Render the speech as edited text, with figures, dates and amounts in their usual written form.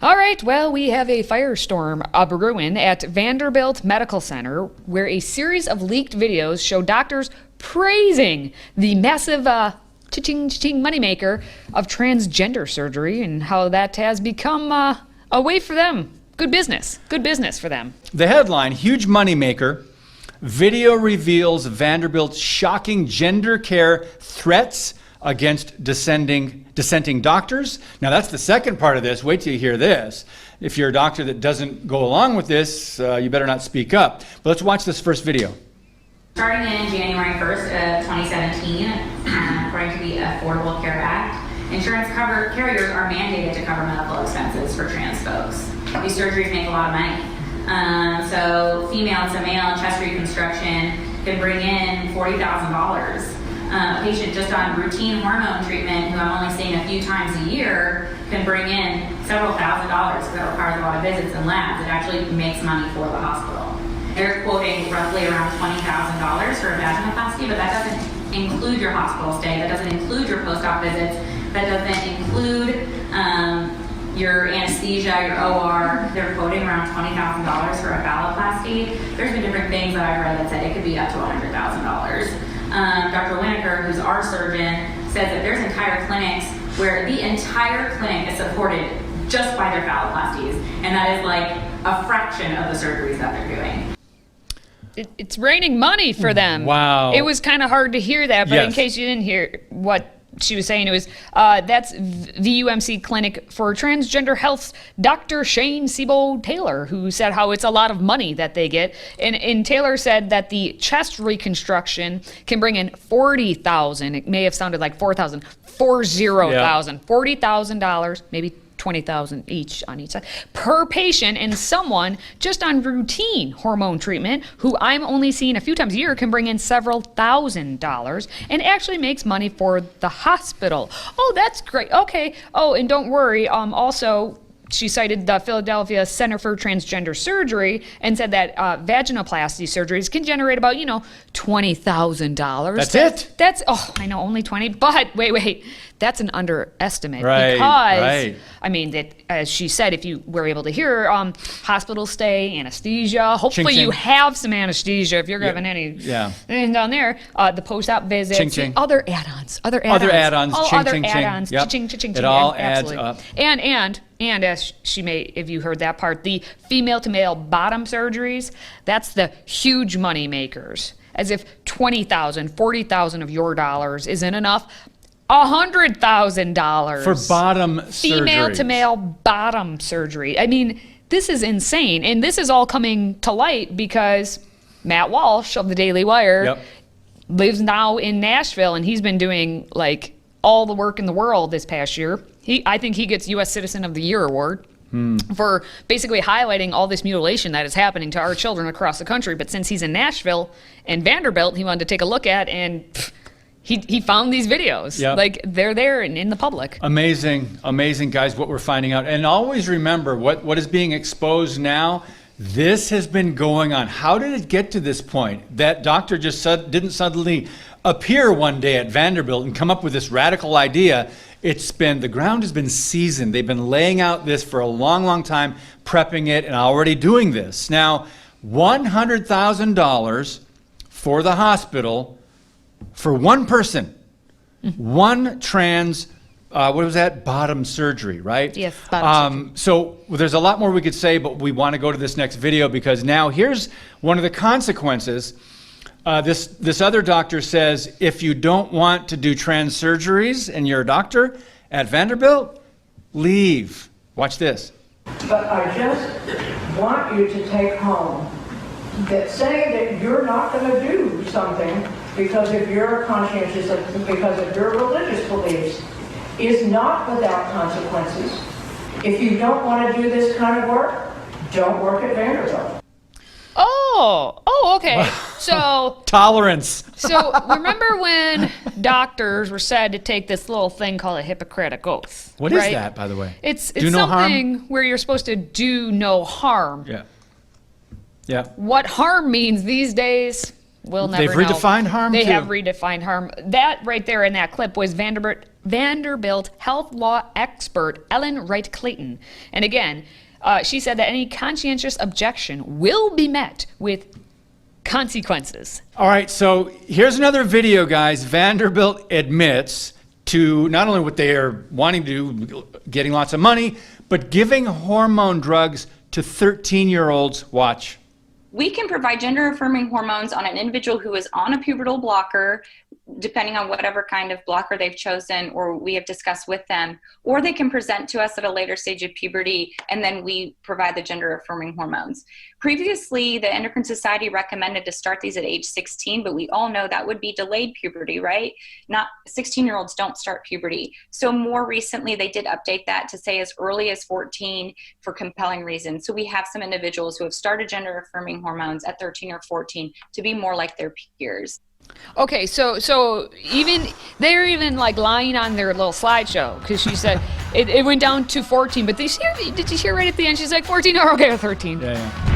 All right, well, we have a firestorm brewing at Vanderbilt Medical Center where a series of leaked videos show doctors praising the massive cha-ching, cha-ching moneymaker of transgender surgery and how that has become a way for them. Good business for them. The headline, huge moneymaker, video reveals Vanderbilt's shocking gender care threats against dissenting doctors. Now that's the second part of this. Wait till you hear this. If you're a doctor that doesn't go along with this, you better not speak up. But let's watch this first video. Starting in January 1st of 2017, according to the Affordable Care Act, insurance carriers are mandated to cover medical expenses for trans folks. These surgeries make a lot of money. So female to male chest reconstruction can bring in $40,000. A patient just on routine hormone treatment, who I'm only seeing a few times a year, can bring in several $1,000s because that requires a lot of visits and labs. It actually makes money for the hospital. They're quoting roughly around $20,000 for a vaginoplasty, but that doesn't include your hospital stay, that doesn't include your post-op visits, that doesn't include your anesthesia, your OR. They're quoting around $20,000 for a phalloplasty. There's been different things that I've read that said it could be up to $100,000. Dr. Winokur, who's our surgeon, says that there's entire clinics where the entire clinic is supported just by their phalloplasties, and that is like a fraction of the surgeries that they're doing. It's raining money for them. Wow. It was kind of hard to hear that, but Yes. in case you didn't hear what she was saying, it was that's VUMC Clinic for Transgender Health's Dr. Shane Sebo Taylor, who said how it's a lot of money that they get. And Taylor said that the chest reconstruction can bring in $40,000. It may have sounded like 4,000, $40,000, maybe 20,000 each on each side per patient, and someone just on routine hormone treatment, who I'm only seeing a few times a year, can bring in several $1,000s and actually makes money for the hospital. Oh, that's great. Okay. Oh, and don't worry. Also, she cited the Philadelphia Center for Transgender Surgery and said that vaginoplasty surgeries can generate about, $20,000. That's it? That's, I know, only 20, but wait. That's an underestimate. Right, because, right. I mean, that, as she said, if you were able to hear her, hospital stay, anesthesia, hopefully Ching, you ching. have some anesthesia if you're having anything down there, the post-op visits, Ching, ching. Other add-ons, Other add-ons, all ching, other ching, ching. add-ons, Yep. ching, ching, ching, It all absolutely. adds up. And as she may, if you heard that part, the female-to-male bottom surgeries, that's the huge money makers. As if $20,000, $40,000 of your dollars isn't enough. $100,000 For bottom female surgeries. to male bottom surgery. I mean, this is insane, and this is all coming to light because Matt Walsh of the Daily Wire lives now in Nashville, and he's been doing like all the work in the world this past year. I think he gets U.S. Citizen of the Year award for basically highlighting all this mutilation that is happening to our children across the country. But since he's in Nashville and Vanderbilt, he wanted to take a look at, and he found these videos. Yep. Like, they're there and in the public. Amazing, guys, what we're finding out. And always remember what is being exposed now. This has been going on. How did it get to this point? That doctor just didn't suddenly appear one day at Vanderbilt and come up with this radical idea. The ground has been seasoned. They've been laying out this for a long, long time, prepping it and already doing this. Now, $100,000 for the hospital for one person, one trans, what was that? Bottom surgery, right? Yes, bottom surgery. So there's a lot more we could say, but we want to go to this next video because now here's one of the consequences. This other doctor says, if you don't want to do trans surgeries and you're a doctor at Vanderbilt, leave. Watch this. But I just want you to take home that saying that you're not going to do something because of your conscientious, because of your religious beliefs, is not without consequences. If you don't want to do this kind of work, don't work at Vanderbilt. Oh, okay. So Tolerance. So remember when doctors were said to take this little thing called a Hippocratic Oath? What is that, by the way? It's Do no harm? something where you're supposed to do no harm. Yeah. What harm means these days, We'll never They've know. redefined harm, They too. have redefined harm. That right there in that clip was Vanderbilt health law expert Ellen Wright Clayton. And again, she said that any conscientious objection will be met with consequences. All right, so here's another video, guys. Vanderbilt admits to not only what they are wanting to do, getting lots of money, but giving hormone drugs to 13-year-olds. Watch. We can provide gender-affirming hormones on an individual who is on a pubertal blocker, depending on whatever kind of blocker they've chosen or we have discussed with them, or they can present to us at a later stage of puberty, and then we provide the gender-affirming hormones. Previously, the Endocrine Society recommended to start these at age 16, but we all know that would be delayed puberty, right? Not 16-year-olds don't start puberty. So more recently, they did update that to say as early as 14 for compelling reasons. So we have some individuals who have started gender-affirming hormones at 13 or 14 to be more like their peers. Okay, so even they're even like lying on their little slideshow because she said it went down to 14, but did you hear right at the end? She's like 14 or okay, 13. Yeah.